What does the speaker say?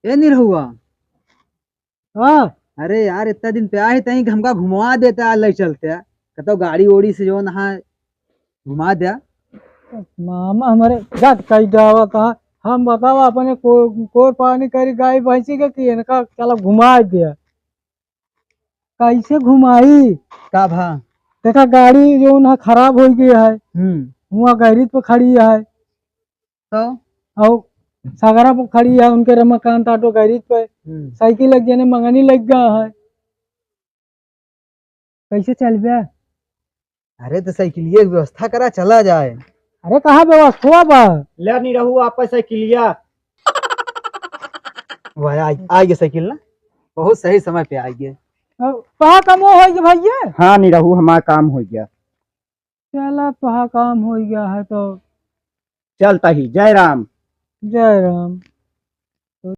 ए नहीं रहुआ। हाँ अरे यार इतना दिन पे आए तहीं हमका घुमवा देता ले चलते कहता गाड़ी ओड़ी से जो नहा घुमा दिया। मामा हमारे जट कई जावा कहा। हम बताओ अपने कोर पानी करी गाय भैंसी के कि इनका चलो घुमा दिया। कैसे घुमाई। का भा। देखा गाड़ी जो ना खराब हो गई है। वहाँ गैरिज पे खड़ी है। तो और सागरा पे खड़ी है उनके रमाकांत ऑटो गैरिज पे। साइकिल लग जाने मंगनी लग गया है। कैसे चल बे। अरे तो साइकिलिए की व्यवस्था करा चला जाए। अरे कहाँ व्यवस्था बा। ले नहीं रहू आप साइकिलिया। वह आ गया साइकिल ना बहुत सही समय पे आ गया। कहाँ कम हो गया भैया। हाँ नहीं रहू हमारा काम हो गया। चला कहाँ काम हो गया है तो चलता ही जय राम। जय राम।